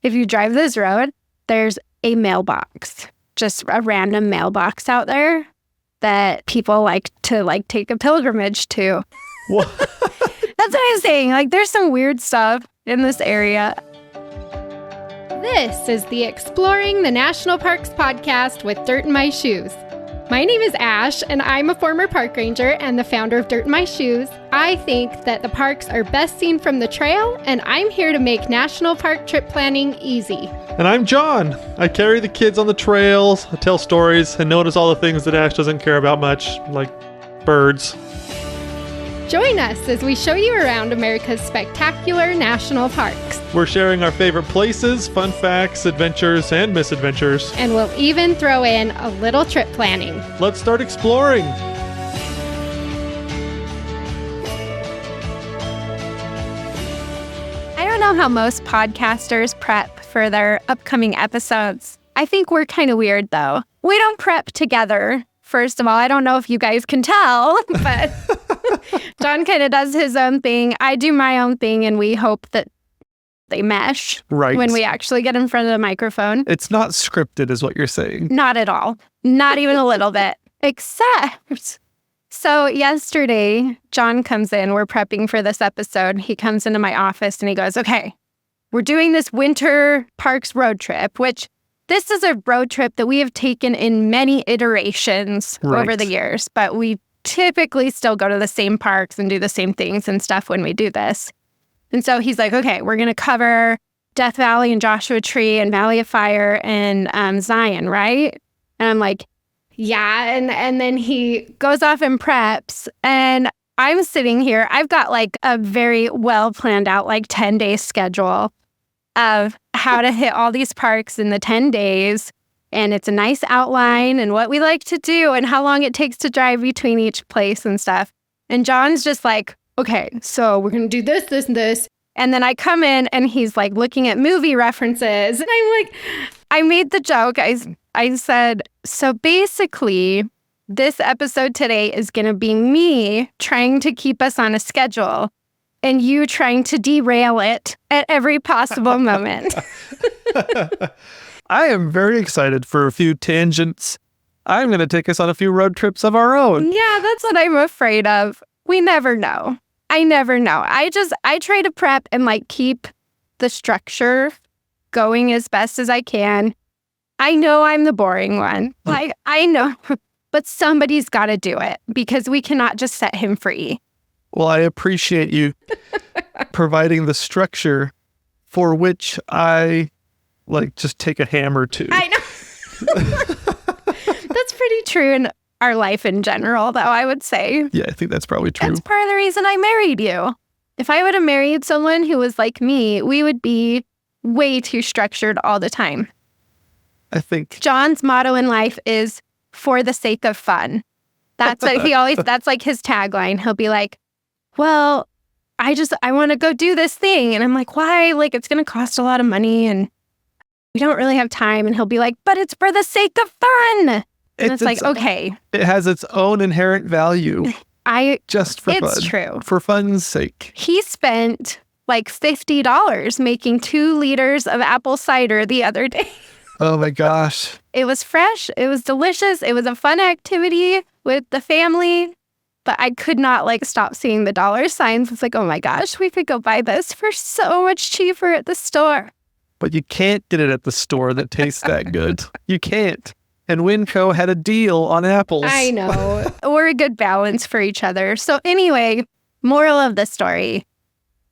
if you drive this road, there's a mailbox, just a random mailbox out there that people like to take a pilgrimage to. What? That's what I'm saying. Like, there's some weird stuff in this area. This is the Exploring the National Parks podcast with Dirt in My Shoes. My name is Ash, and I'm a former park ranger and the founder of Dirt in My Shoes. I think that the parks are best seen from the trail, and I'm here to make national park trip planning easy. And I'm John. I carry the kids on the trails, I tell stories, and notice all the things that Ash doesn't care about much, like birds. Join us as we show you around America's spectacular national parks. We're sharing our favorite places, fun facts, adventures, and misadventures. And we'll even throw in a little trip planning. Let's start exploring. I don't know how most podcasters prep for their upcoming episodes. I think we're kind of weird, though. We don't prep together. First of all, I don't know if you guys can tell, but John kind of does his own thing. I do my own thing, and we hope that they mesh when we actually get in front of the microphone. It's not scripted, is what you're saying. Not at all. Not even a little bit. Except, so yesterday, John comes in. We're prepping for this episode. He comes into my office, and he goes, okay, we're doing this winter parks road trip, which this is a road trip that we have taken in many iterations over the years, but we typically still go to the same parks and do the same things and stuff when we do this. And so he's like, okay, we're going to cover Death Valley and Joshua Tree and Valley of Fire and Zion, right? And I'm like, yeah. And then he goes off and preps, and I'm sitting here. I've got like a very well planned out, like 10-day schedule of how to hit all these parks in the 10 days. And it's a nice outline and what we like to do and how long it takes to drive between each place and stuff. And John's just like, okay, so we're going to do this, this, and this. And then I come in and he's like looking at movie references. And I'm like, I made the joke. I said, so basically, this episode today is going to be me trying to keep us on a schedule and you trying to derail it at every possible moment. I am very excited for a few tangents. I'm going to take us on a few road trips of our own. Yeah, that's what I'm afraid of. We never know. I never know. I try to prep and like keep the structure going as best as I can. I know I'm the boring one. Like, I know, but somebody's got to do it because we cannot just set him free. Well, I appreciate you providing the structure for which I like just take a hammer to. I know. That's pretty true in our life in general, though, I would say. Yeah, I think that's probably true. That's part of the reason I married you. If I would have married someone who was like me, we would be way too structured all the time. I think John's motto in life is for the sake of fun. That's what that's like his tagline. He'll be like, well, I want to go do this thing. And I'm like, why? Like, it's going to cost a lot of money and we don't really have time. And he'll be like, but it's for the sake of fun. And it's like, okay. It has its own inherent value. Just for fun. It's true. For fun's sake. He spent like $50 making 2 liters of apple cider the other day. Oh my gosh. It was fresh. It was delicious. It was a fun activity with the family. But I could not like stop seeing the dollar signs. It's like, oh my gosh, we could go buy this for so much cheaper at the store. But you can't get it at the store that tastes that good. You can't. And Winco had a deal on apples. I know. We're a good balance for each other. So anyway, moral of the story,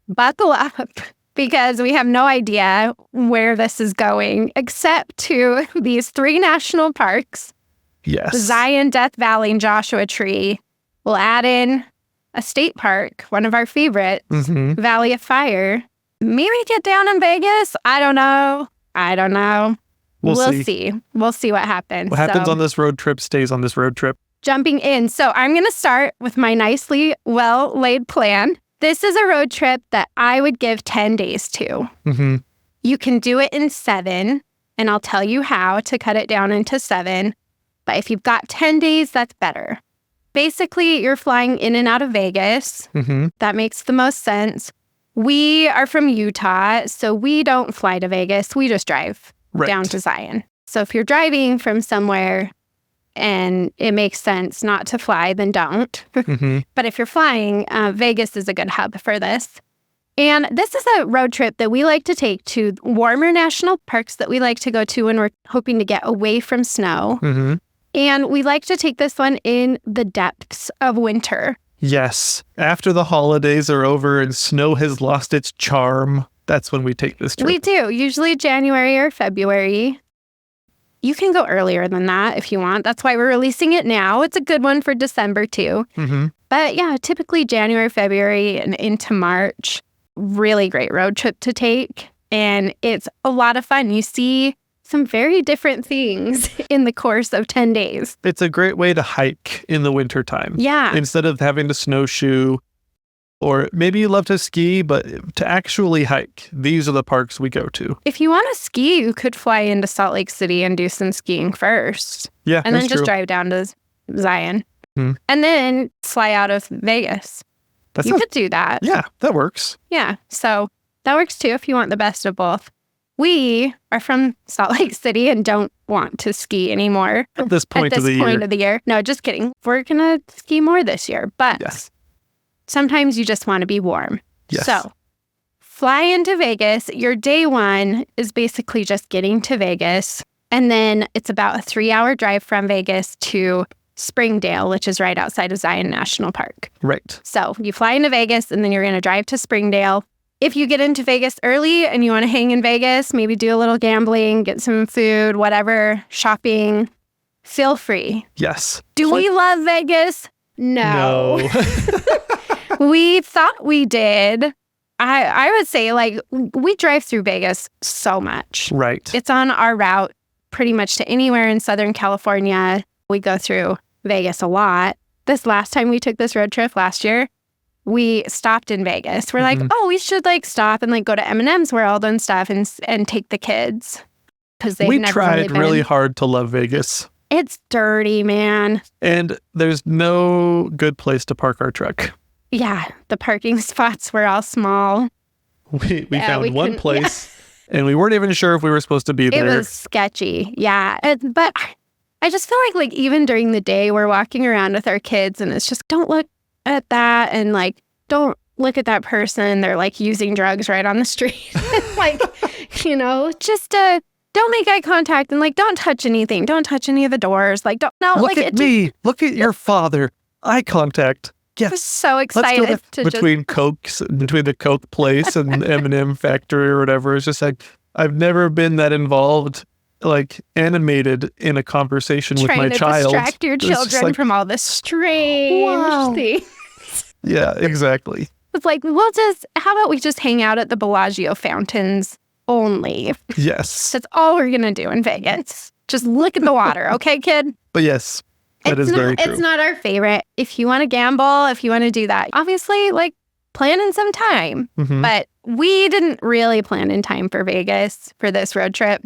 buckle up because we have no idea where this is going except to these 3 national parks. Yes. Zion, Death Valley, and Joshua Tree. We'll add in a state park, one of our favorites, Valley of Fire. Maybe get down in Vegas. I don't know. We'll see. We'll see what happens. What happens on this road trip stays on this road trip. Jumping in. So I'm going to start with my nicely well-laid plan. This is a road trip that I would give 10 days to. Mm-hmm. You can do it in 7, and I'll tell you how to cut it down into 7. But if you've got 10 days, that's better. Basically, you're flying in and out of Vegas. Mm-hmm. That makes the most sense. We are from Utah, so we don't fly to Vegas. We just drive down to Zion. So if you're driving from somewhere and it makes sense not to fly, then don't. But if you're flying, Vegas is a good hub for this. And this is a road trip that we like to take to warmer national parks that we like to go to when we're hoping to get away from snow. And we like to take this one in the depths of winter. Yes. After the holidays are over and snow has lost its charm, that's when we take this trip. We do, usually January or February. You can go earlier than that if you want. That's why we're releasing it now. It's a good one for December too. But yeah, typically January, February, and into March. Really great road trip to take. And it's a lot of fun. You see some very different things in the course of 10 days. It's a great way to hike in the wintertime. Yeah. Instead of having to snowshoe, or maybe you love to ski, but to actually hike, these are the parks we go to. If you want to ski, you could fly into Salt Lake City and do some skiing first. Yeah, and then that's just true. drive down to Zion. And then fly out of Vegas. You could do that. Yeah, that works. Yeah. So that works too if you want the best of both. We are from Salt Lake City and don't want to ski anymore. At this point of the year. No, just kidding. We're going to ski more this year. But sometimes you just want to be warm. Yes. So fly into Vegas. Your day one is basically just getting to Vegas. And then it's about a 3-hour drive from Vegas to Springdale, which is right outside of Zion National Park. Right. So you fly into Vegas and then you're going to drive to Springdale. If you get into Vegas early and you want to hang in Vegas, maybe do a little gambling, get some food, whatever, shopping, feel free. Yes. Do we love Vegas? No. We thought we did. I would say, like, we drive through Vegas so much. Right. It's on our route pretty much to anywhere in Southern California. We go through Vegas a lot. This last time we took this road trip last year, we stopped in Vegas. We're like, oh, we should like stop and like go to M&M's World and stuff and take the kids because they've never tried been. really hard to love Vegas. It's dirty, man. And there's no good place to park our truck. Yeah, the parking spots were all small. We found one place and we weren't even sure if we were supposed to be there. It was sketchy. Yeah. But I just feel like even during the day, we're walking around with our kids and it's just don't look at that and like don't look at that person. They're like using drugs right on the street. Like, you know, just don't make eye contact and like don't touch anything. Don't touch any of the doors. Like don't look at me. Look at your father. Eye contact. Yes. I was so excited Let's go between the Coke place and M&M factory or whatever. It's just like I've never been that involved, like animated in a conversation with my child. Trying to distract your children from all this strange things. Yeah, exactly. It's like, how about we just hang out at the Bellagio fountains only? Yes. That's all we're going to do in Vegas. Just look at the water, okay, kid? But yes, that is very true. It's not our favorite. If you want to gamble, if you want to do that, obviously, like, plan in some time. But we didn't really plan in time for Vegas for this road trip,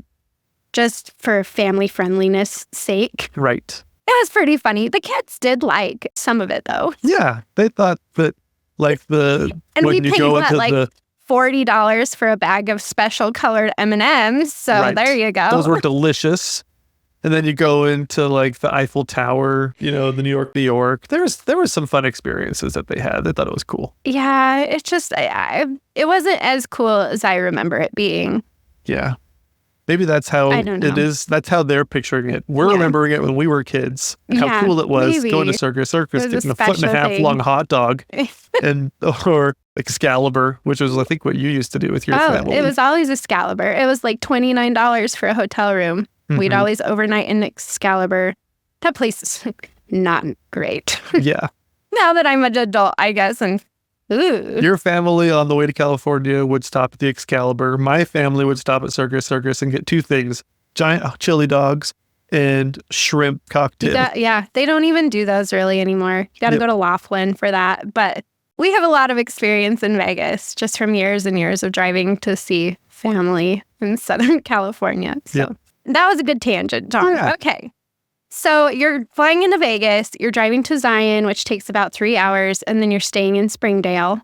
just for family friendliness sake. Right. It was pretty funny. The kids did like some of it, though. Yeah, they thought that, like and we paid $40 for a bag of special colored M&Ms. So there you go. Those were delicious. And then you go into like the Eiffel Tower, you know, the New York. There was some fun experiences that they had. They thought it was cool. Yeah, it's just it wasn't as cool as I remember it being. Yeah. Maybe that's how it is. That's how they're picturing it. We're remembering it when we were kids. How cool it was going to Circus, getting a 1.5-foot long hot dog, or Excalibur, which was I think what you used to do with your family. It was always Excalibur. It was like $29 for a hotel room. We'd always overnight in Excalibur. That place is not great. Yeah. Now that I'm an adult, I guess, and ooh. Your family on the way to California would stop at the Excalibur. My family would stop at Circus and get two things: giant chili dogs and shrimp cocktail. They don't even do those really anymore. You got to go to Laughlin for that. But we have a lot of experience in Vegas just from years and years of driving to see family in Southern California. So that was a good tangent, John. Yeah. Okay. So you're flying into Vegas, you're driving to Zion, which takes about 3 hours, and then you're staying in Springdale.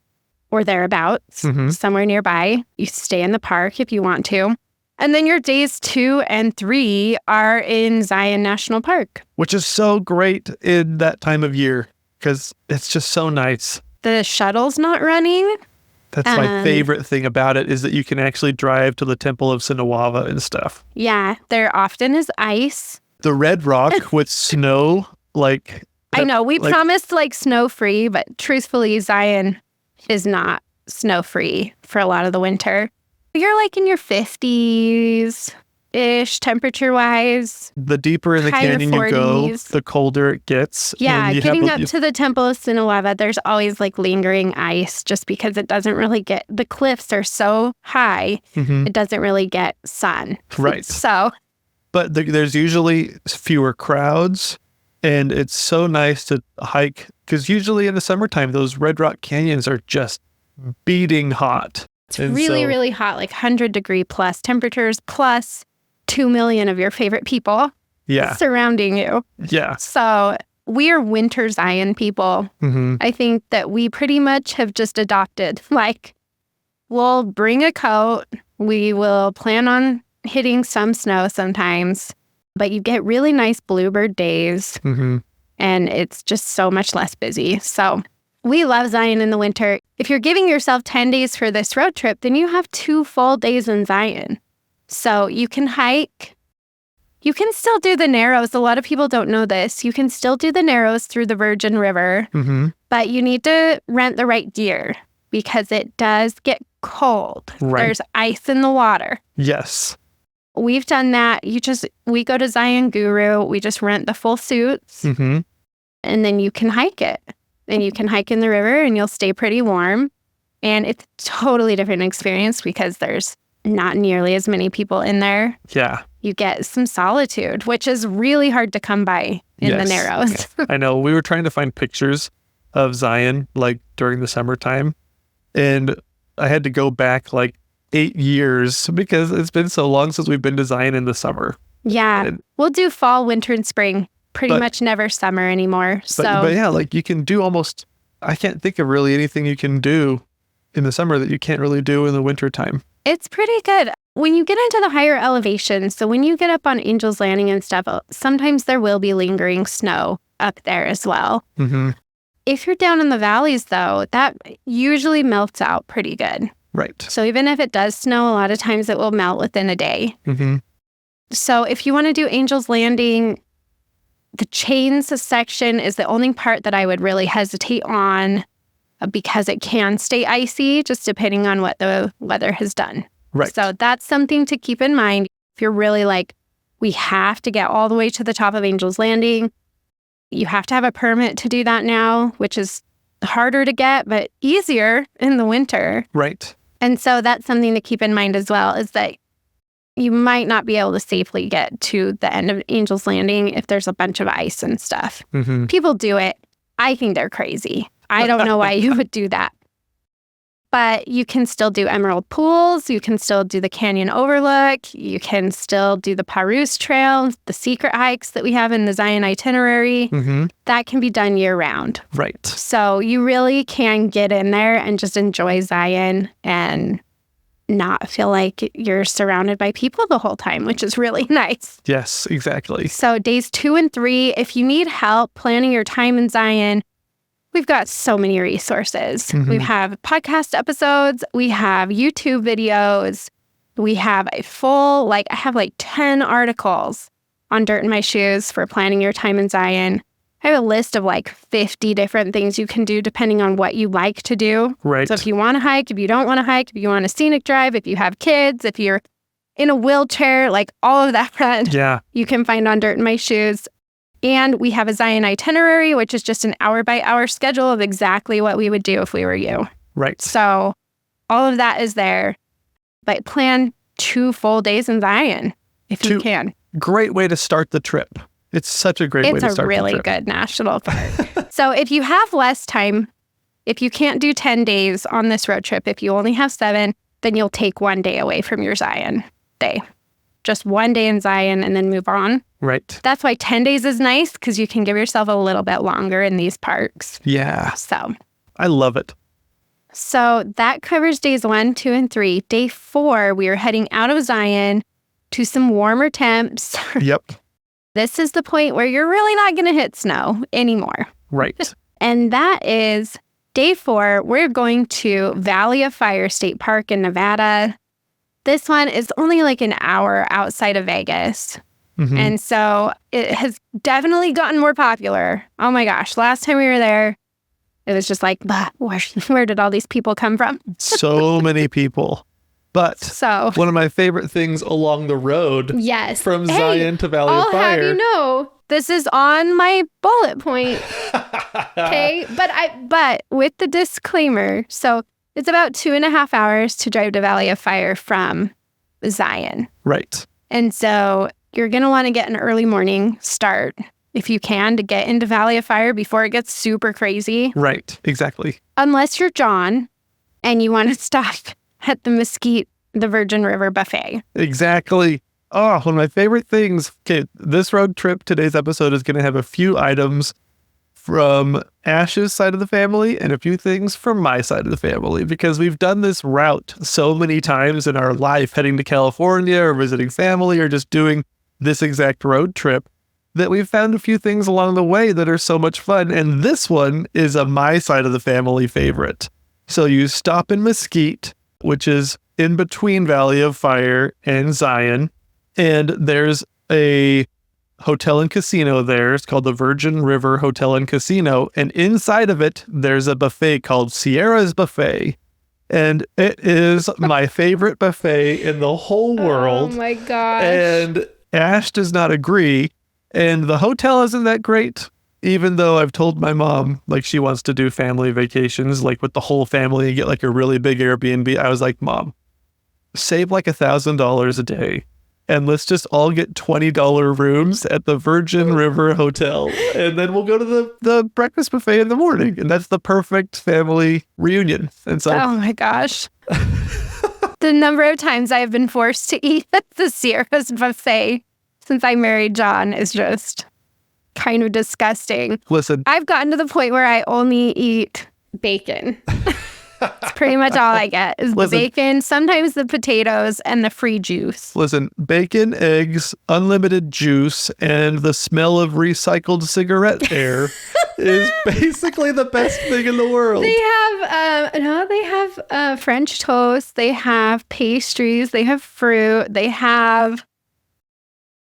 or thereabouts, somewhere nearby. You stay in the park if you want to. And then your days 2 and 3 are in Zion National Park. Which is so great in that time of year because it's just so nice. The shuttle's not running. That's my favorite thing about it is that you can actually drive to the Temple of Sinawava and stuff. Yeah, there often is ice. The Red Rock with snow, like... I know, we promised like snow-free, but truthfully, Zion is not snow-free for a lot of the winter. You're like in your 50s-ish temperature-wise. The deeper in the canyon you go, the colder it gets. Yeah, getting up to the Temple of Sinawava, there's always like lingering ice just because it doesn't really get... The cliffs are so high, it doesn't really get sun. Right. So... But there's usually fewer crowds, and it's so nice to hike, because usually in the summertime, those Red Rock canyons are just beating hot. It's really hot, like 100-degree plus temperatures, plus 2 million of your favorite people surrounding you. Yeah. So we are winter Zion people. I think that we pretty much have just adopted, like, we'll bring a coat. We will plan on hitting some snow sometimes, but you get really nice bluebird days, and it's just so much less busy. So we love Zion in the winter. If you're giving yourself 10 days for this road trip, then you have 2 full days in Zion. So you can hike. You can still do the Narrows. A lot of people don't know this. You can still do the Narrows through the Virgin River, but you need to rent the right gear because it does get cold. Right. There's ice in the water. Yes. We've done that. We go to Zion Guru. We just rent the full suits, and then you can hike it. And you can hike in the river, and you'll stay pretty warm. And it's a totally different experience because there's not nearly as many people in there. Yeah. You get some solitude, which is really hard to come by in the Narrows. I know. We were trying to find pictures of Zion, like, during the summertime. And I had to go back, like, 8 years because it's been so long since we've been to Zion in the summer. Yeah. We'll do fall, winter, and spring. Pretty much never summer anymore. But yeah, like you can do almost, I can't think of really anything you can do in the summer that you can't really do in the wintertime. It's pretty good. When you get into the higher elevations, so when you get up on Angel's Landing and stuff, sometimes there will be lingering snow up there as well. If you're down in the valleys, though, that usually melts out pretty good. Right. So even if it does snow, a lot of times it will melt within a day. So if you want to do Angel's Landing, the chains section is the only part that I would really hesitate on because it can stay icy just depending on what the weather has done. Right. So that's something to keep in mind. If you're really like, we have to get all the way to the top of Angel's Landing, you have to have a permit to do that now, which is harder to get, but easier in the winter. Right. And so that's something to keep in mind as well, is that you might not be able to safely get to the end of Angel's Landing if there's a bunch of ice and stuff. People do it. I think they're crazy. I don't know why you would do that. But you can still do Emerald Pools. You can still do the Canyon Overlook. You can still do the Parousse Trail, the secret hikes that we have in the Zion itinerary. That can be done year-round. Right. So you really can get in there and just enjoy Zion and not feel like you're surrounded by people the whole time, which is really nice. Yes, exactly. So days 2 and 3, if you need help planning your time in Zion, we've got so many resources. We have podcast episodes. We have YouTube videos. We have a full, I have 10 articles on Dirt in My Shoes for planning your time in Zion. I have a list of 50 different things you can do depending on what you like to do. Right. So if you want to hike, if you don't want to hike, if you want a scenic drive, if you have kids, if you're in a wheelchair, all of that, you can find on Dirt in My Shoes. And we have a Zion itinerary, which is just an hour-by-hour schedule of exactly what we would do if we were you. Right. So all of that is there. But plan 2 full days in Zion if you can. Great way to start the trip. It's such a great way to start the trip. It's a really good national park. So if you have less time, if you can't do 10 days on this road trip, if you only have 7, then you'll take 1 day away from your Zion day. Just 1 day in Zion and then move on. Right. That's why 10 days is nice, because you can give yourself a little bit longer in these parks. Yeah. So. I love it. So that covers days 1, 2, and 3. Day 4, we are heading out of Zion to some warmer temps. Yep. This is the point where you're really not going to hit snow anymore. Right. And that is day 4. We're going to Valley of Fire State Park in Nevada. This one is only like an hour outside of Vegas. Mm-hmm. And so it has definitely gotten more popular. Oh my gosh. Last time we were there, it was just like, where did all these people come from? So many people. But one of my favorite things along the road from Zion to Valley of Fire. I'll have you know, this is on my bullet point. Okay. But with the disclaimer, so it's about 2.5 hours to drive to Valley of Fire from Zion. Right. And so you're going to want to get an early morning start if you can to get into Valley of Fire before it gets super crazy. Right. Exactly. Unless you're John and you want to stop at the Mesquite, the Virgin River Buffet. Exactly. Oh, one of my favorite things. Okay, this road trip, today's episode is going to have a few items from Ash's side of the family and a few things from my side of the family, because we've done this route so many times in our life, heading to California or visiting family or just doing this exact road trip, that we've found a few things along the way that are so much fun. And this one is a my side of the family favorite. So you stop in Mesquite, which is in between Valley of Fire and Zion, and there's a hotel and casino there. It's called the Virgin River Hotel and Casino, and inside of it, there's a buffet called Sierra's Buffet, and it is my favorite buffet in the whole world. Oh my gosh. And Ash does not agree, and the hotel isn't that great. Even though I've told my mom, like, she wants to do family vacations, like with the whole family and get like a really big Airbnb. I was like, Mom, save like $1,000 a day and let's just all get $20 rooms at the Virgin River Hotel. And then we'll go to the breakfast buffet in the morning. And that's the perfect family reunion. And so, oh my gosh. The number of times I have been forced to eat at the Sierra's Buffet since I married John is just kind of disgusting. Listen, I've gotten to the point where I only eat bacon. It's pretty much all I get is the bacon, sometimes the potatoes, and the free juice. Listen, bacon, eggs, unlimited juice, and the smell of recycled cigarette air is basically the best thing in the world. They have French toast, they have pastries, they have fruit, they have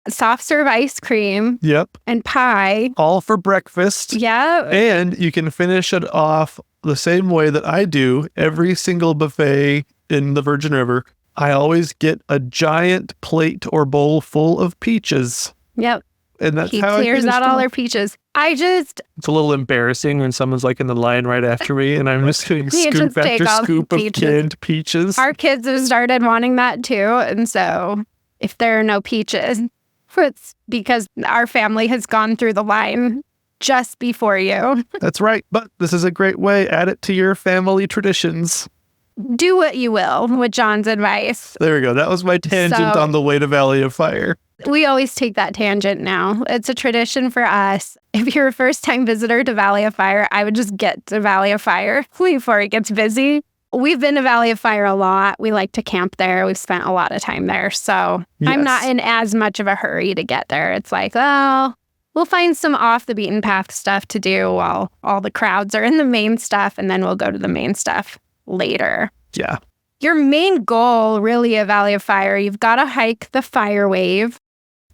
soft serve ice cream. Yep. And pie. All for breakfast. Yeah. And you can finish it off the same way that I do every single buffet in the Virgin River. I always get a giant plate or bowl full of peaches. Yep. And that's he how clears out all our peaches. It's a little embarrassing when someone's like in the line right after me and I'm just getting scoop after scoop of canned peaches. Our kids have started wanting that too. And so if there are no peaches, it's because our family has gone through the line just before you. That's right. But this is a great way. Add it to your family traditions. Do what you will with John's advice. There we go. That was my tangent on the way to Valley of Fire. We always take that tangent now. It's a tradition for us. If you're a first-time visitor to Valley of Fire, I would just get to Valley of Fire before it gets busy. We've been to Valley of Fire a lot. We like to camp there. We've spent a lot of time there. So yes. I'm not in as much of a hurry to get there. It's like, oh, we'll find some off the beaten path stuff to do while all the crowds are in the main stuff. And then we'll go to the main stuff later. Yeah. Your main goal really of Valley of Fire, you've got to hike the Fire Wave.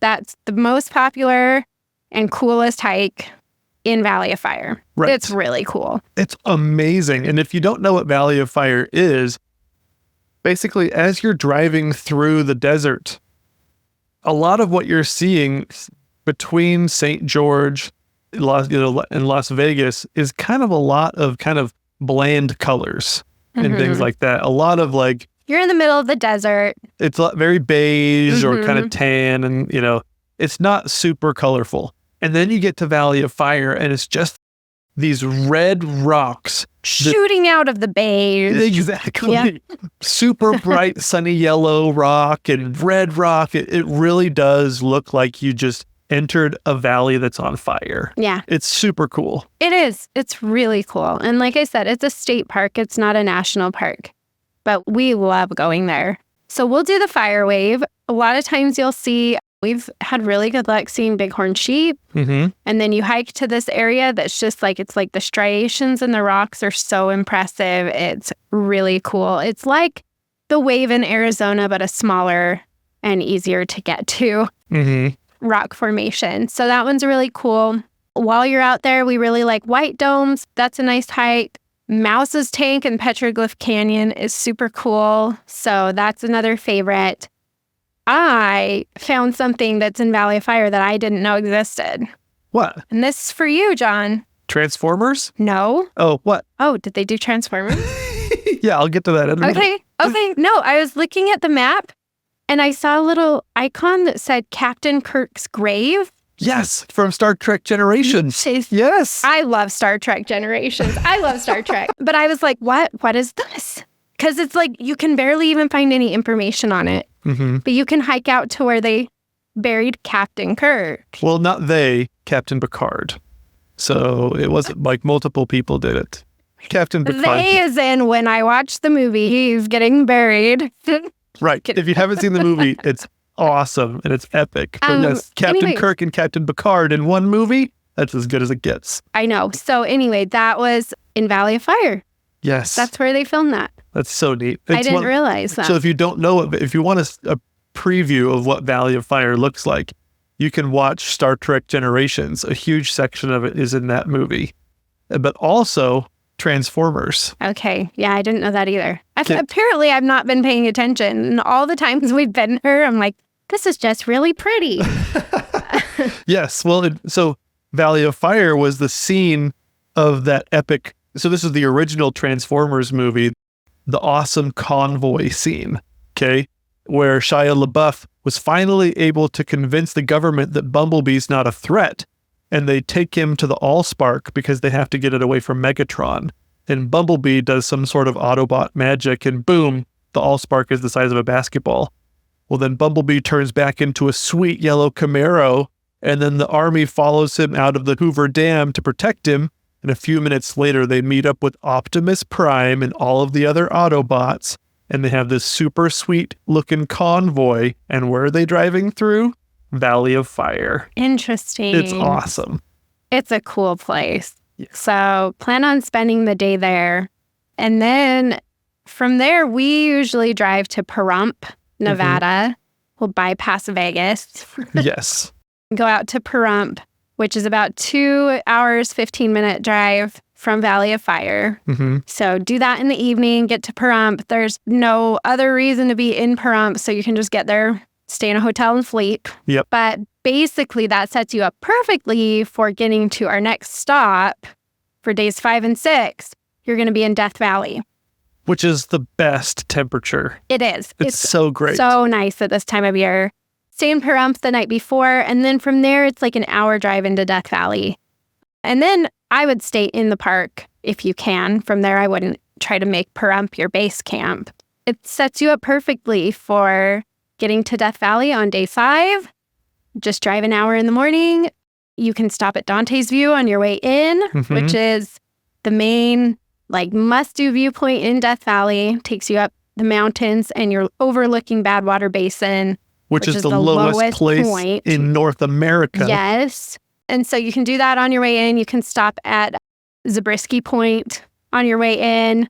That's the most popular and coolest hike in Valley of Fire. Right. It's really cool. It's amazing. And if you don't know what Valley of Fire is, basically as you're driving through the desert, a lot of what you're seeing between St. George and Las Vegas is kind of a lot of kind of bland colors and things like that. A lot of like... You're in the middle of the desert. It's very beige or kind of tan and, it's not super colorful. And then you get to Valley of Fire, and it's just these red rocks. Shooting out of the beige. Exactly. Yeah. Super bright, sunny yellow rock and red rock. It really does look like you just entered a valley that's on fire. Yeah. It's super cool. It is. It's really cool. And like I said, it's a state park. It's not a national park. But we love going there. So we'll do the fire wave. A lot of times you'll see, we've had really good luck seeing bighorn sheep. Mm-hmm. And then you hike to this area that's just like, it's like the striations in the rocks are so impressive. It's really cool. It's like the wave in Arizona, but a smaller and easier to get to rock formation. So that one's really cool. While you're out there, we really like White Domes. That's a nice hike. Mouse's Tank and Petroglyph Canyon is super cool. So that's another favorite. I found something that's in Valley of Fire that I didn't know existed. What? And this is for you, John. Transformers? No. Oh, what? Oh, did they do Transformers? Yeah, I'll get to that in a minute. Okay. No, I was looking at the map and I saw a little icon that said Captain Kirk's grave. Yes, from Star Trek Generations. Yes. I love Star Trek Generations. I love Star Trek. But I was like, what? What is this? Because it's like you can barely even find any information on it. Mm-hmm. But you can hike out to where they buried Captain Kirk. Well, not they, Captain Picard. So it wasn't like multiple people did it. Captain Picard. They is in when I watched the movie, he's getting buried. Right. If you haven't seen the movie, it's awesome and it's epic. But yes, Captain Kirk and Captain Picard in one movie, that's as good as it gets. I know. So anyway, that was in Valley of Fire. Yes. That's where they filmed that. That's so neat. I didn't realize that. So if you don't know it, if you want a preview of what Valley of Fire looks like, you can watch Star Trek Generations. A huge section of it is in that movie. But also Transformers. Okay. Yeah, I didn't know that either. Apparently, I've not been paying attention. And all the times we've been here, I'm like, this is just really pretty. Yes. Well, so Valley of Fire was the scene of that epic. So this is the original Transformers movie, the awesome convoy scene, okay, where Shia LaBeouf was finally able to convince the government that Bumblebee's not a threat. And they take him to the Allspark because they have to get it away from Megatron. And Bumblebee does some sort of Autobot magic and boom, the Allspark is the size of a basketball. Well, then Bumblebee turns back into a sweet yellow Camaro, and then the army follows him out of the Hoover Dam to protect him. And a few minutes later, they meet up with Optimus Prime and all of the other Autobots, and they have this super sweet looking convoy. And where are they driving through? Valley of Fire. Interesting. It's awesome. It's a cool place. Yeah. So plan on spending the day there. And then from there, we usually drive to Pahrump, Nevada. We'll bypass Vegas. Yes. Go out to Pahrump, which is about 2 hours, 15-minute drive from Valley of Fire. So do that in the evening, get to Pahrump. There's no other reason to be in Pahrump, so you can just get there, stay in a hotel and sleep. Yep. But basically that sets you up perfectly for getting to our next stop for days 5 and 6. You're going to be in Death Valley. Which is the best temperature. It is. It's so great. So nice at this time of year. Stay in Pahrump the night before, and then from there, it's like an hour drive into Death Valley. And then I would stay in the park if you can. From there, I wouldn't try to make Pahrump your base camp. It sets you up perfectly for getting to Death Valley on day 5. Just drive an hour in the morning. You can stop at Dante's View on your way in, which is the main must-do viewpoint in Death Valley. Takes you up the mountains and you're overlooking Badwater Basin, which is the lowest place point in North America. Yes. And so you can do that on your way in. You can stop at Zabriskie Point on your way in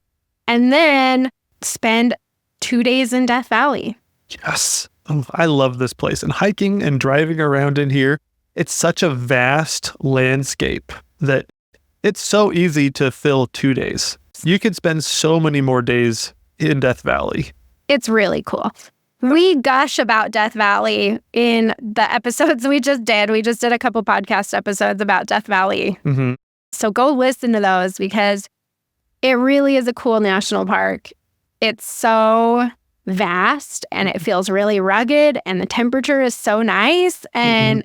and then spend 2 days in Death Valley. Yes. Oh, I love this place. And hiking and driving around in here, it's such a vast landscape that it's so easy to fill 2 days. You could spend so many more days in Death Valley. It's really cool. We gush about Death Valley in the episodes we just did. We just did a couple podcast episodes about Death Valley. So go listen to those because it really is a cool national park. It's so vast and it feels really rugged and the temperature is so nice and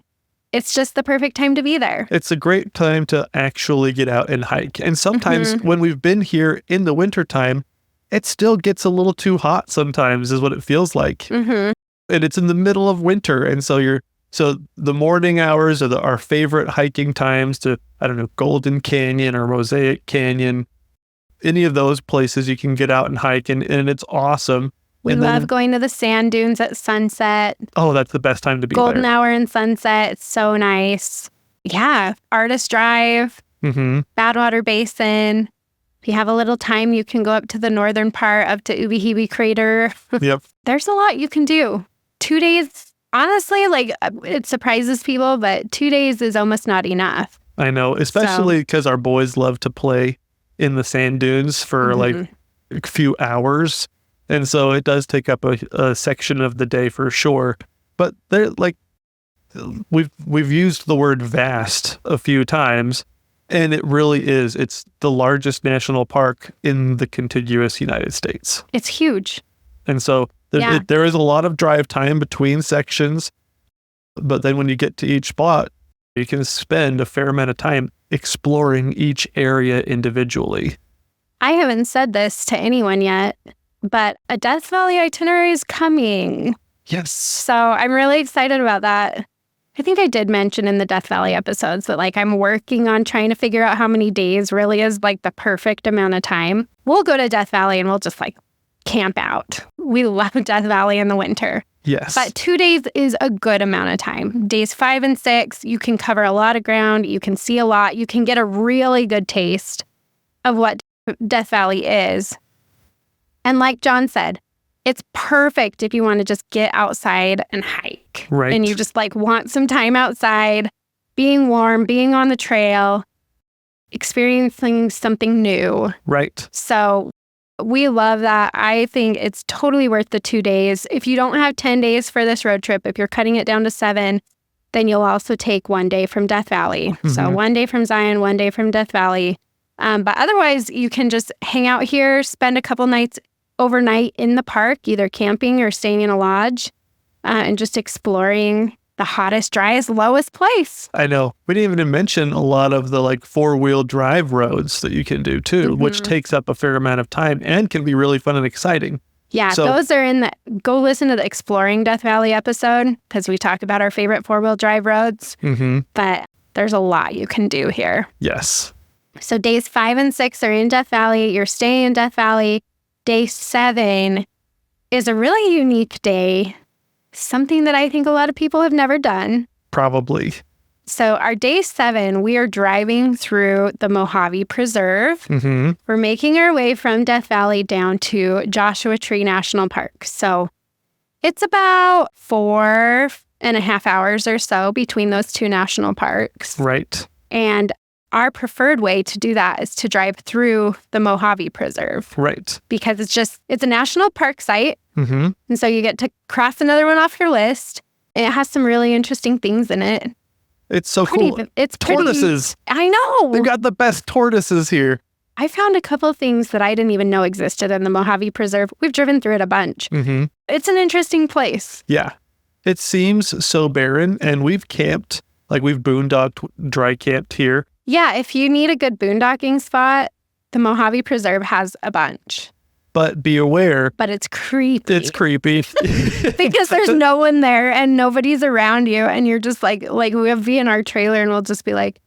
it's just the perfect time to be there. It's a great time to actually get out and hike. And sometimes when we've been here in the wintertime, it still gets a little too hot sometimes is what it feels like. And it's in the middle of winter. And so you're So the morning hours are our favorite hiking times to, I don't know, Golden Canyon or Mosaic Canyon. Any of those places you can get out and hike, and it's awesome. We love going to the sand dunes at sunset. Oh, that's the best time to be Golden there. hour and sunset. It's so nice. Yeah. Artist Drive, Badwater Basin. If you have a little time, you can go up to the northern part, up to Ubehebe Crater. Yep. There's a lot you can do. 2 days. Honestly, like, it surprises people, but 2 days is almost not enough. I know, especially because our boys love to play in the sand dunes for like a few hours. And so it does take up a section of the day for sure. But they're like, we've used the word vast a few times, and it really is. It's the largest national park in the contiguous United States. It's huge. And so there is a lot of drive time between sections, but then when you get to each spot, you can spend a fair amount of time exploring each area individually. I haven't said this to anyone yet, but a Death Valley itinerary is coming. Yes. So I'm really excited about that. I think I did mention in the Death Valley episodes that like I'm working on trying to figure out how many days really is like the perfect amount of time. We'll go to Death Valley and we'll just like camp out. We love Death Valley in the winter. Yes. But 2 days is a good amount of time. Days 5 and 6, you can cover a lot of ground. You can see a lot. You can get a really good taste of what Death Valley is. And like John said, it's perfect if you want to just get outside and hike. Right. And you just like want some time outside, being warm, being on the trail, experiencing something new. Right. So we love that. I think it's totally worth the 2 days. If you don't have 10 days for this road trip, if you're cutting it down to 7, then you'll also take 1 day from Death Valley. So 1 day from Zion, 1 day from Death Valley. But otherwise, you can just hang out here, spend a couple nights overnight in the park, either camping or staying in a lodge, and just exploring the hottest, driest, lowest place. I know. We didn't even mention a lot of the like 4-wheel drive roads that you can do too, which takes up a fair amount of time and can be really fun and exciting. Yeah, so, those are in the, go listen to the Exploring Death Valley episode because we talk about our favorite 4-wheel drive roads. But there's a lot you can do here. Yes. So days 5 and 6 are in Death Valley. You're staying in Death Valley. Day 7 is a really unique day. Something that I think a lot of people have never done. Probably. So our day 7, we are driving through the Mojave Preserve. We're making our way from Death Valley down to Joshua Tree National Park. So it's about 4.5 hours or so between those two national parks. Right. And our preferred way to do that is to drive through the Mojave Preserve. Right. Because it's a national park site. And so you get to cross another one off your list. And it has some really interesting things in it. It's so cool. It's tortoises. I know. They've got the best tortoises here. I found a couple of things that I didn't even know existed in the Mojave Preserve. We've driven through it a bunch. It's an interesting place. Yeah. It seems so barren. And we've camped, like we've boondocked, dry camped here. Yeah, if you need a good boondocking spot, the Mojave Preserve has a bunch. But be aware. But it's creepy. It's creepy. Because there's no one there and nobody's around you. And you're just like we'll be in our trailer and we'll just be like,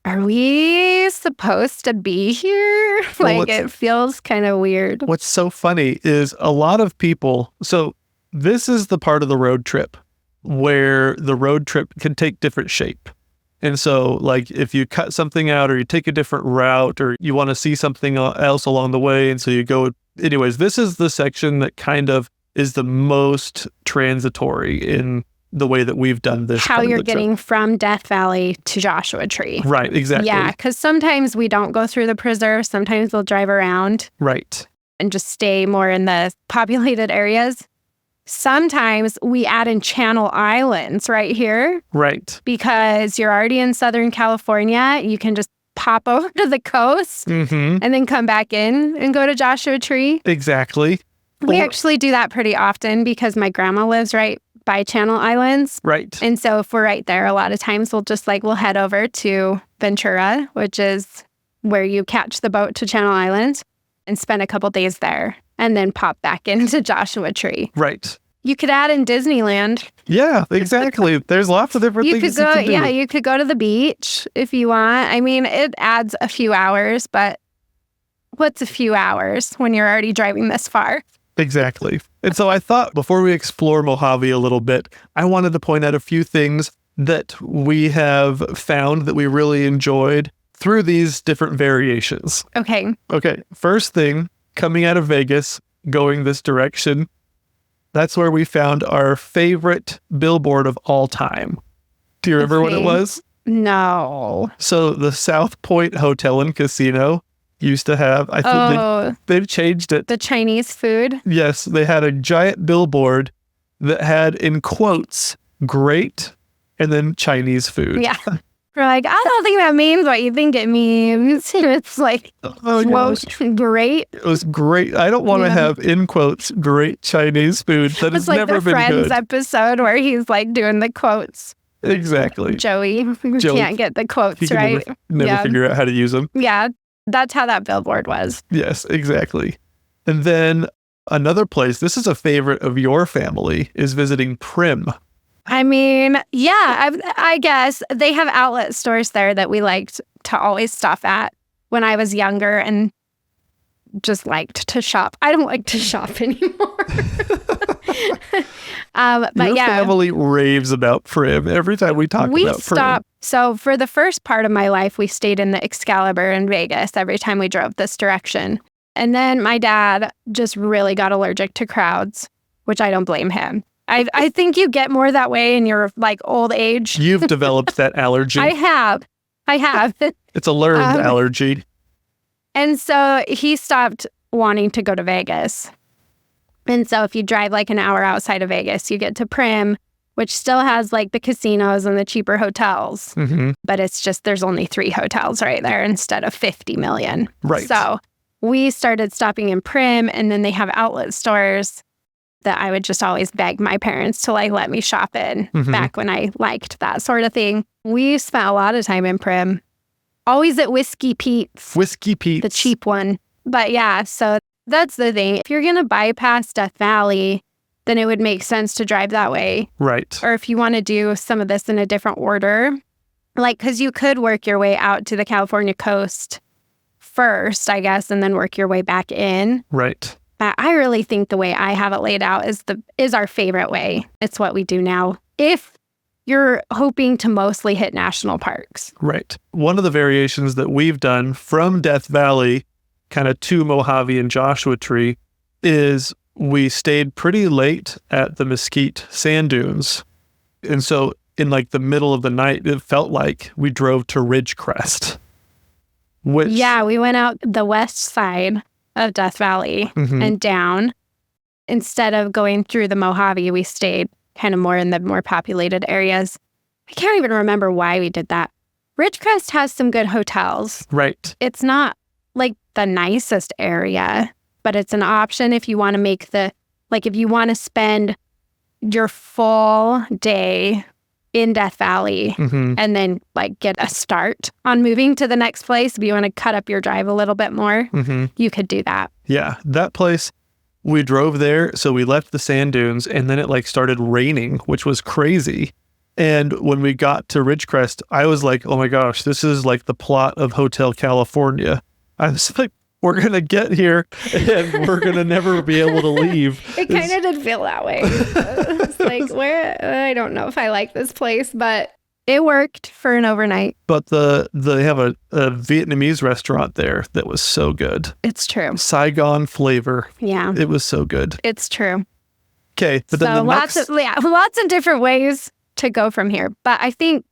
are we supposed to be here? Well, it feels kind of weird. What's so funny is a lot of people. So this is the part of the road trip where the road trip can take different shape. And so, like, if you cut something out or you take a different route or you want to see something else along the way, and so you go... Anyways, this is the section that kind of is the most transitory in the way that we've done this. How you're getting from Death Valley to Joshua Tree. Right, exactly. Yeah, because sometimes we don't go through the preserve. Sometimes we'll drive around. Right. And just stay more in the populated areas. Sometimes we add in Channel Islands right here. Right. Because you're already in Southern California. You can just pop over to the coast and then come back in and go to Joshua Tree. Exactly. We actually do that pretty often because my grandma lives right by Channel Islands. Right. And so if we're right there, a lot of times we'll head over to Ventura, which is where you catch the boat to Channel Islands and spend a couple days there and then pop back into Joshua Tree. Right. You could add in Disneyland. Yeah, exactly. There's lots of different things you can do. Yeah, you could go to the beach if you want. I mean, it adds a few hours, but what's a few hours when you're already driving this far? Exactly. And so I thought before we explore Mojave a little bit, I wanted to point out a few things that we have found that we really enjoyed through these different variations. Okay. First thing, coming out of Vegas, going this direction, that's where we found our favorite billboard of all time. Do you remember what it was? No. So the South Point Hotel and Casino used to have, I think they've changed it. The Chinese food? Yes, they had a giant billboard that had in quotes, great, and then Chinese food. Yeah. We're like, I don't think that means what you think it means. It's like, great. It was great. I don't want to have, in quotes, great Chinese food. That has never been good. It's like the Friends episode where he's like doing the quotes. Exactly. Joey can't get the quotes right. Never figure out how to use them. Yeah, that's how that billboard was. Yes, exactly. And then another place, this is a favorite of your family, is visiting Prim. I mean, yeah, I guess they have outlet stores there that we liked to always stop at when I was younger and just liked to shop. I don't like to shop anymore. But your family raves about Prim every time we talk about Prim. So for the first part of my life, we stayed in the Excalibur in Vegas every time we drove this direction. And then my dad just really got allergic to crowds, which I don't blame him. I think you get more that way in your like old age. You've developed that allergy. I have. It's a learned allergy. And so he stopped wanting to go to Vegas. And so if you drive like an hour outside of Vegas, you get to Prim, which still has like the casinos and the cheaper hotels. Mm-hmm. But it's just there's only 3 hotels right there instead of 50 million. Right. So we started stopping in Prim, and then they have outlet stores that I would just always beg my parents to like let me shop in back when I liked that sort of thing. We spent a lot of time in Prim, always at Whiskey Pete's. Whiskey Pete's. The cheap one. But yeah, so that's the thing. If you're going to bypass Death Valley, then it would make sense to drive that way. Right. Or if you want to do some of this in a different order, like, because you could work your way out to the California coast first, I guess, and then work your way back in. Right. But I really think the way I have it laid out is our favorite way. It's what we do now. If you're hoping to mostly hit national parks. Right. One of the variations that we've done from Death Valley kind of to Mojave and Joshua Tree is we stayed pretty late at the Mesquite Sand Dunes. And so in like the middle of the night, it felt like we drove to Ridgecrest. Yeah, we went out the west side of Death Valley and down. Instead of going through the Mojave, we stayed kind of more in the more populated areas. I can't even remember why we did that. Ridgecrest has some good hotels. Right. It's not like the nicest area, but it's an option if you want to make if you want to spend your full day in Death Valley and then like get a start on moving to the next place. If you want to cut up your drive a little bit more, you could do that. Yeah, that place, we drove there. So we left the sand dunes and then it like started raining, which was crazy. And when we got to Ridgecrest, I was like, oh my gosh, this is like the plot of Hotel California. I was like, we're going to get here and we're going to never be able to leave. It kind of did feel that way. It's like, I don't know if I like this place, but it worked for an overnight. But they have a Vietnamese restaurant there that was so good. It's true. Saigon flavor. Yeah. It was so good. It's true. Okay. But then lots of different ways to go from here. But I think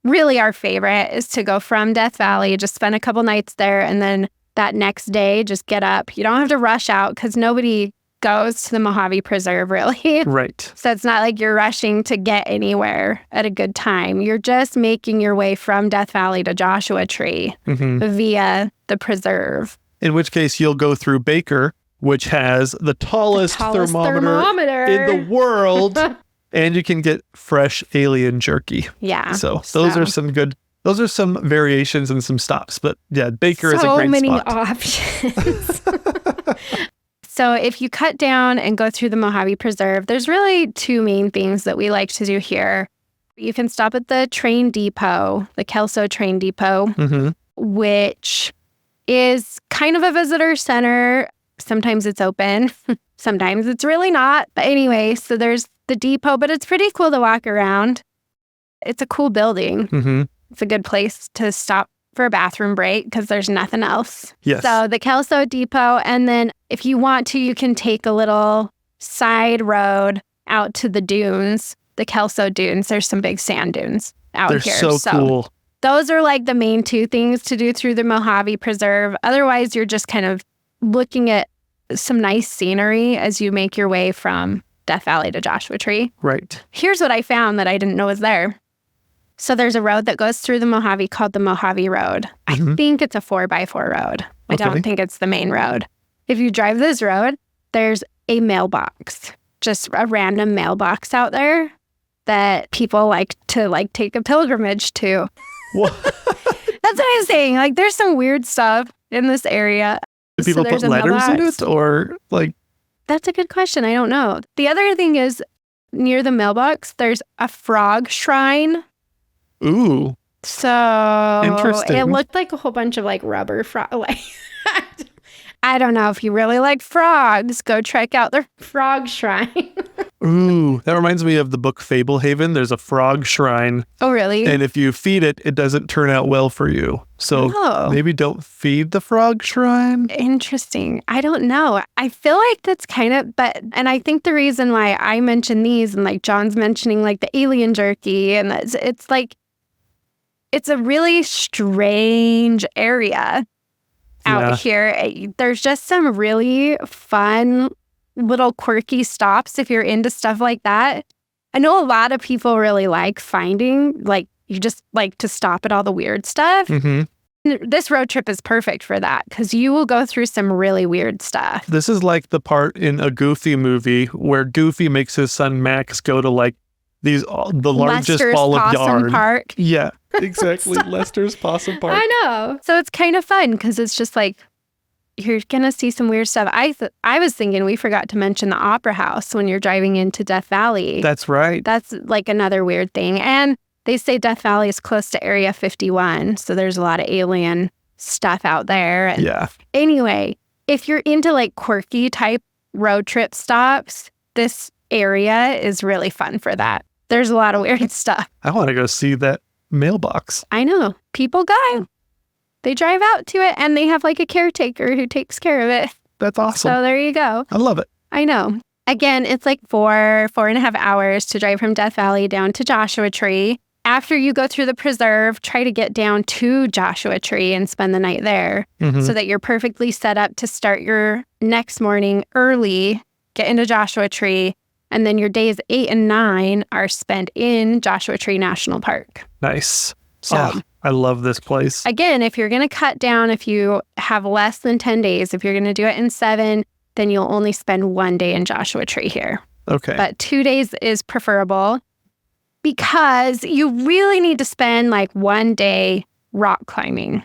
really our favorite is to go from Death Valley, just spend a couple nights there, and then that next day, just get up. You don't have to rush out because nobody goes to the Mojave Preserve, really. Right. So it's not like you're rushing to get anywhere at a good time. You're just making your way from Death Valley to Joshua Tree via the preserve. In which case, you'll go through Baker, which has the tallest thermometer in the world. And you can get fresh alien jerky. Yeah. So those are some variations and some stops. But yeah, Baker is a great spot. So many options. So if you cut down and go through the Mojave Preserve, there's really two main things that we like to do here. You can stop at the train depot, the Kelso train depot, which is kind of a visitor center. Sometimes it's open. Sometimes it's really not. But anyway, so there's the depot, but it's pretty cool to walk around. It's a cool building. It's a good place to stop for a bathroom break because there's nothing else. Yes. So the Kelso depot. And then if you want to, you can take a little side road out to the dunes, the Kelso dunes. There's some big sand dunes out They're here. so cool. Those are like the main two things to do through the Mojave Preserve. Otherwise, you're just kind of looking at some nice scenery as you make your way from Death Valley to Joshua Tree. Right. Here's what I found that I didn't know was there. So there's a road that goes through the Mojave called the Mojave Road. I think it's a 4x4 road. I don't think it's the main road. If you drive this road, there's a mailbox, just a random mailbox out there that people like to take a pilgrimage to. What? That's what I'm saying. Like, there's some weird stuff in this area. Do people put letters in it or like? That's a good question. I don't know. The other thing is near the mailbox, there's a frog shrine. Ooh. So interesting. It looked like a whole bunch of rubber frog. I don't know if you really like frogs. Go check out their frog shrine. Ooh, that reminds me of the book Fablehaven. There's a frog shrine. Oh, really? And if you feed it, it doesn't turn out well for you. So maybe don't feed the frog shrine. Interesting. I don't know. I feel like that's kind of, and I think the reason why I mention these and John's mentioning the alien jerky and it's it's a really strange area out here. There's just some really fun little quirky stops if you're into stuff like that. I know a lot of people really like finding, you just like to stop at all the weird stuff. This road trip is perfect for that because you will go through some really weird stuff. This is like the part in a Goofy movie where Goofy makes his son Max go to the largest Lester's ball of Possum yarn. Park. Yeah, exactly. Lester's Possum Park. I know. So it's kind of fun because it's just you're going to see some weird stuff. I was thinking we forgot to mention the Opera House when you're driving into Death Valley. That's right. That's another weird thing. And they say Death Valley is close to Area 51. So there's a lot of alien stuff out there. And anyway, if you're into quirky type road trip stops, this area is really fun for that. There's a lot of weird stuff. I want to go see that mailbox. I know. People go. They drive out to it and they have a caretaker who takes care of it. That's awesome. So there you go. I love it. I know. Again, it's 4.5 hours to drive from Death Valley down to Joshua Tree. After you go through the preserve, try to get down to Joshua Tree and spend the night there so that you're perfectly set up to start your next morning early, get into Joshua Tree, and then your days 8 and 9 are spent in Joshua Tree National Park. Nice. So, I love this place. Again, if you're going to cut down, if you have less than 10 days, if you're going to do it in 7, then you'll only spend 1 day in Joshua Tree here. Okay. But 2 days is preferable because you really need to spend 1 day rock climbing.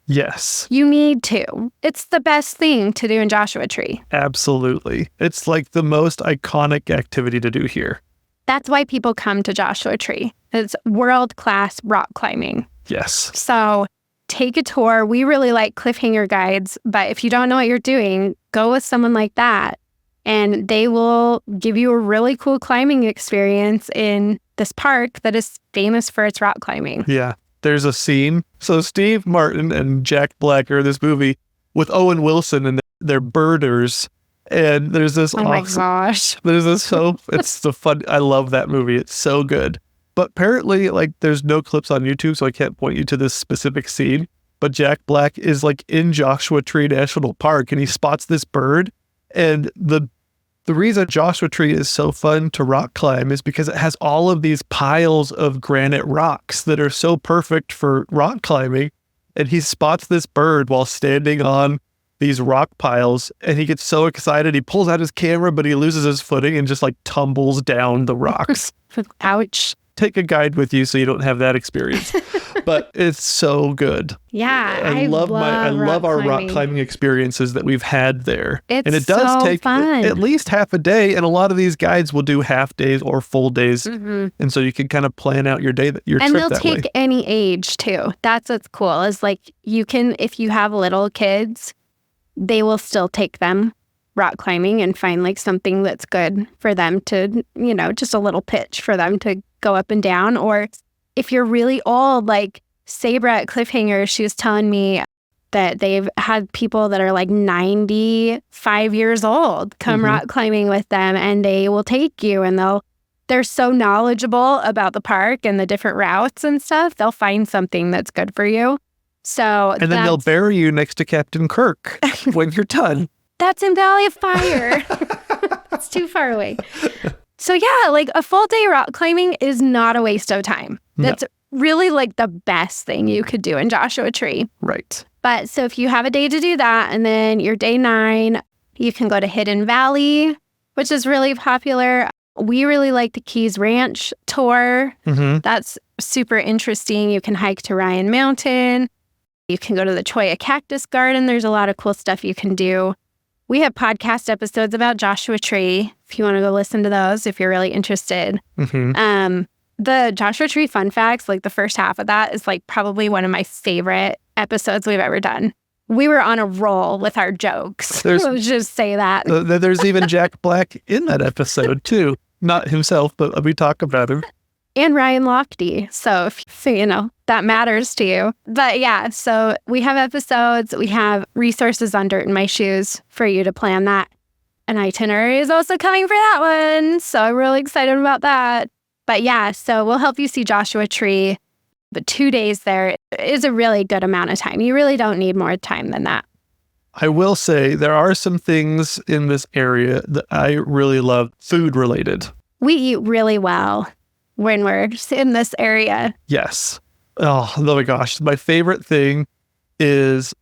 Yes. You need to. It's the best thing to do in Joshua Tree. Absolutely. It's the most iconic activity to do here. That's why people come to Joshua Tree. It's world-class rock climbing. Yes. So take a tour. We really like cliffhanger guides, but if you don't know what you're doing, go with someone like that, and they will give you a really cool climbing experience in this park that is famous for its rock climbing. Yeah. There's a scene. So Steve Martin and Jack Black are in this movie with Owen Wilson and they're birders. And there's this my gosh. There's this it's the fun. I love that movie. It's so good. But apparently, there's no clips on YouTube, so I can't point you to this specific scene. But Jack Black is in Joshua Tree National Park, and he spots this bird. And the reason Joshua Tree is so fun to rock climb is because it has all of these piles of granite rocks that are so perfect for rock climbing. And he spots this bird while standing on these rock piles, and he gets so excited. He pulls out his camera, but he loses his footing and just tumbles down the rocks. Ouch. take a guide with you so you don't have that experience. But it's so good. Yeah, I love our rock climbing experiences that we've had there. It's and it does so take fun. At least half a day, and a lot of these guides will do half days or full days. And so you can kind of plan out your day, your trip that way. And they'll take any age too. That's what's cool, is like you can, if you have little kids, they will still take them rock climbing and find like something that's good for them to, just a little pitch for them to go up and down. Or if you're really old, like Sabra at Cliffhanger, she was telling me that they've had people that are like 95 years old come rock climbing with them, and they will take you, and they're so knowledgeable about the park and the different routes and stuff. They'll find something that's good for you. And then they'll bury you next to Captain Kirk when you're done. That's in Valley of Fire. It's too far away. So yeah, like a full day rock climbing is not a waste of time. That's really like the best thing you could do in Joshua Tree. Right. But so if you have a day to do that, and then your day 9, you can go to Hidden Valley, which is really popular. We really like the Keys Ranch tour. That's super interesting. You can hike to Ryan Mountain. You can go to the Cholla Cactus Garden. There's a lot of cool stuff you can do. We have podcast episodes about Joshua Tree, if you want to go listen to those, if you're really interested. The Joshua Tree fun facts, like the first half of that is like probably one of my favorite episodes we've ever done. We were on a roll with our jokes. Let's just say that. There's even Jack Black in that episode too. Not himself, but we talk about him. And Ryan Lochte. So, if that matters to you. But yeah, so we have episodes. We have resources on Dirt in My Shoes for you to plan that. An itinerary is also coming for that one. So I'm really excited about that. But yeah, so we'll help you see Joshua Tree. But 2 days there is a really good amount of time. You really don't need more time than that. I will say there are some things in this area that I really love, food related. We eat really well when we're in this area. Yes. Oh my gosh. My favorite thing is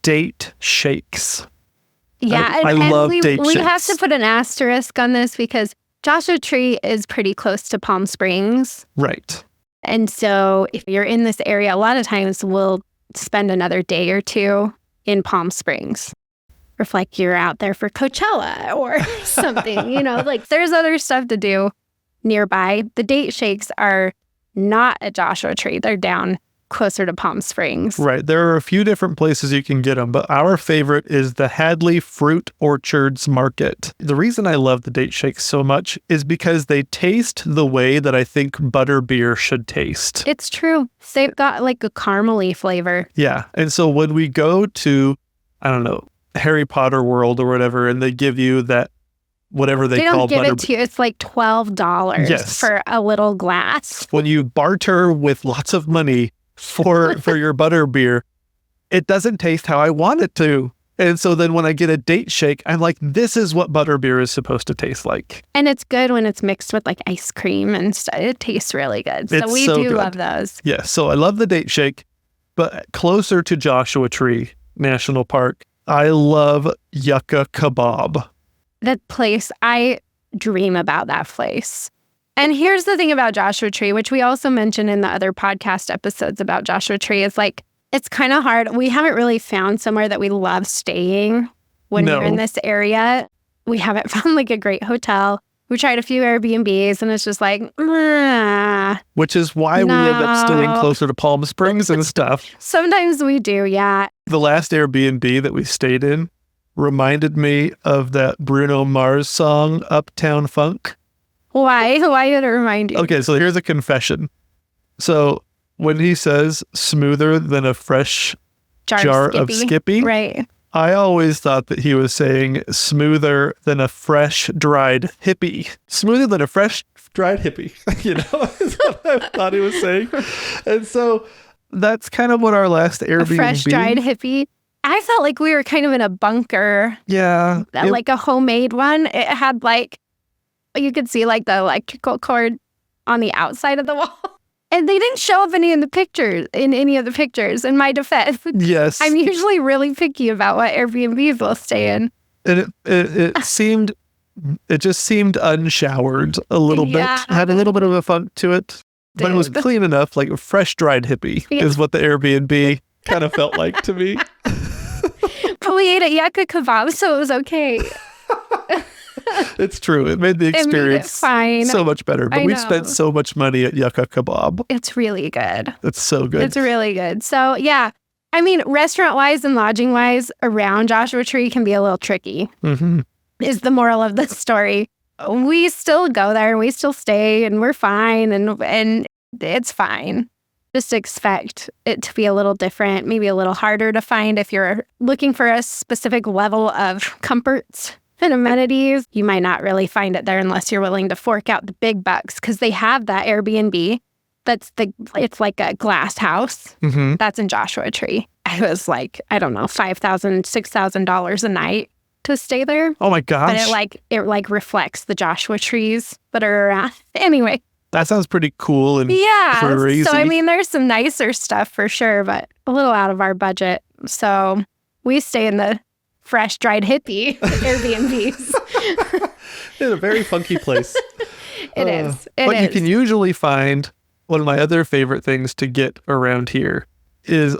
date shakes. Yeah. I love date shakes. We have to put an asterisk on this because Joshua Tree is pretty close to Palm Springs. Right. And so if you're in this area, a lot of times we'll spend another day or two in Palm Springs. Or if like you're out there for Coachella or something, like there's other stuff to do nearby. The date shakes are not at Joshua Tree. They're down closer to Palm Springs. Right. There are a few different places you can get them, but our favorite is the Hadley Fruit Orchards Market. The reason I love the date shakes so much is because they taste the way that I think butterbeer should taste. It's true. They've got like a caramely flavor. Yeah. And so when we go to, I don't know, Harry Potter World or whatever, and they give you that whatever they call don't give it to you. It's like $12 for a little glass. When you barter with lots of money for your butterbeer, it doesn't taste how I want it to. And so then when I get a date shake, I'm like, this is what butterbeer is supposed to taste like. And it's good when it's mixed with like ice cream and stuff. It tastes really good. So we do love those. Yeah, so I love the date shake, but closer to Joshua Tree National Park, I love Yucca Kebab. That place, I dream about that place. And here's the thing about Joshua Tree, which we also mentioned in the other podcast episodes about Joshua Tree, is like, it's kind of hard. We haven't really found somewhere that we love staying when we're in this area. We haven't found like a great hotel. We tried a few Airbnbs and it's just like, which is why we end up staying closer to Palm Springs and stuff. Sometimes we do, yeah. The last Airbnb that we stayed in reminded me of that Bruno Mars song, Uptown Funk. Why? Why did it remind you? Okay, so here's a confession. So when he says smoother than a fresh jar of Skippy, right? I always thought that he was saying smoother than a fresh dried hippie. Smoother than a fresh dried hippie, is what I thought he was saying. And so that's kind of what our last Airbnb. A fresh dried hippie. I felt like we were kind of in a bunker. Yeah. Like a homemade one. It had like, you could see like the electrical cord on the outside of the wall. And they didn't show up in any of the pictures, in my defense. Yes. I'm usually really picky about what Airbnbs will stay in. And it just seemed unshowered a little bit. Had a little bit of a funk to it. But it was clean enough, like a fresh dried hippie is what the Airbnb kind of felt like to me. But we ate at yucca kebab, so it was okay. It's true. It made the experience so much better. But we've spent so much money at yucca kebab. It's really good. It's so good. It's really good. So, yeah. I mean, restaurant-wise and lodging-wise around Joshua Tree can be a little tricky, is the moral of the story. We still go there, and we still stay, and we're fine, and it's fine. Just expect it to be a little different, maybe a little harder to find if you're looking for a specific level of comforts and amenities. You might not really find it there unless you're willing to fork out the big bucks, because they have that Airbnb. It's like a glass house. That's in Joshua Tree. It was like, I don't know, $5,000, $6,000 a night to stay there. Oh my gosh. But it reflects the Joshua trees that are around. Anyway. That sounds pretty cool and crazy. So I mean, there's some nicer stuff for sure, but a little out of our budget. So we stay in the fresh dried hippie Airbnbs. In a very funky place. It is. You can usually find one of my other favorite things to get around here is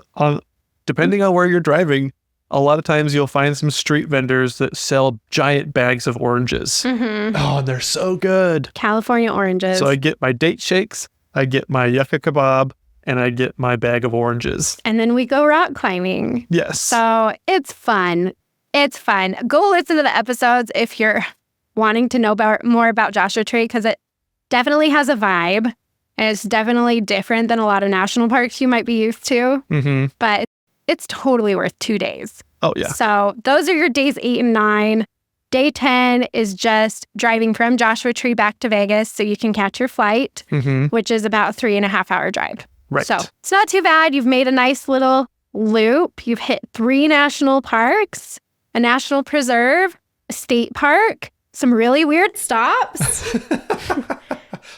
depending on where you're driving, a lot of times you'll find some street vendors that sell giant bags of oranges. Oh, and they're so good. California oranges. So I get my date shakes, I get my yucca kebab, and I get my bag of oranges. And then we go rock climbing. Yes. So it's fun. It's fun. Go listen to the episodes if you're wanting to know more about Joshua Tree, because it definitely has a vibe. And it's definitely different than a lot of national parks you might be used to. But it's totally worth 2 days. Oh, yeah. So those are your days 8 and 9. Day 10 is just driving from Joshua Tree back to Vegas so you can catch your flight, which is about 3.5 hour drive. Right. So it's not too bad. You've made a nice little loop. You've hit 3 national parks, a national preserve, a state park, some really weird stops.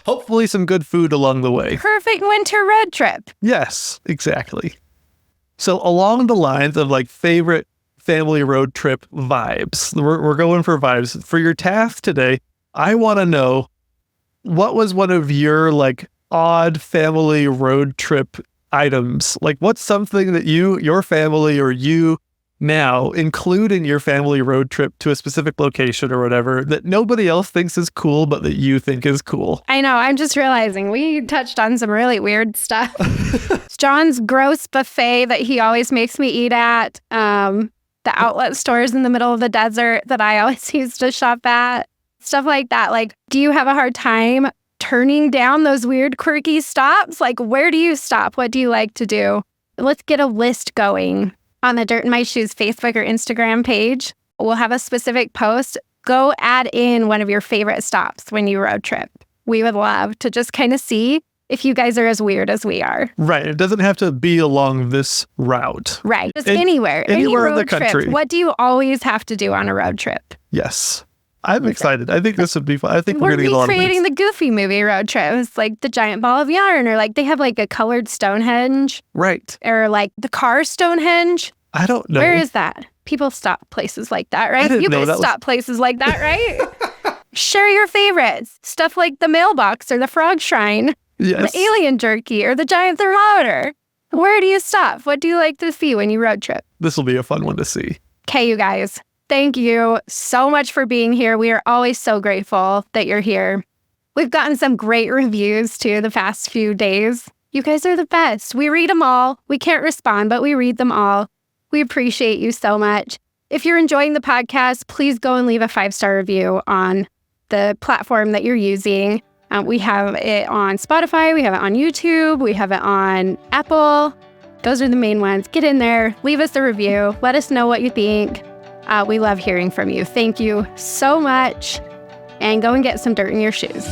Hopefully some good food along the way. Perfect winter road trip. Yes, exactly. So along the lines of like favorite family road trip vibes, we're going for vibes. For your task today, I want to know, what was one of your like odd family road trip items? Like, what's something that your family or you now include in your family road trip to a specific location or whatever that nobody else thinks is cool, but that you think is cool? I know. I'm just realizing we touched on some really weird stuff. John's gross buffet that he always makes me eat at, the outlet stores in the middle of the desert that I always used to shop at, stuff like that. Like, do you have a hard time turning down those weird, quirky stops? Like, where do you stop? What do you like to do? Let's get a list going. On the Dirt in My Shoes Facebook or Instagram page, we'll have a specific post. Go add in one of your favorite stops when you road trip. We would love to just kind of see if you guys are as weird as we are. Right. It doesn't have to be along this route. Right. Just anywhere. Anywhere in the country. What do you always have to do on a road trip? Yes. I'm excited. I think this would be fun. I think we're going to get a lot of things. We're recreating the Goofy movie road trip. It's like the giant ball of yarn, or like they have like a colored Stonehenge. Right. Or like the car Stonehenge. I don't know. Where is that? People stop places like that, right? You guys stop places like that, right? Share your favorites. Stuff like the mailbox or the frog shrine. Yes. The alien jerky or the giant thermometer. Where do you stop? What do you like to see when you road trip? This will be a fun one to see. Okay, you guys. Thank you so much for being here. We are always so grateful that you're here. We've gotten some great reviews too the past few days. You guys are the best. We read them all. We can't respond, but we read them all. We appreciate you so much. If you're enjoying the podcast, please go and leave a 5-star review on the platform that you're using. We have it on Spotify. We have it on YouTube. We have it on Apple. Those are the main ones. Get in there. Leave us a review. Let us know what you think. We love hearing from you. Thank you so much. And go and get some dirt in your shoes.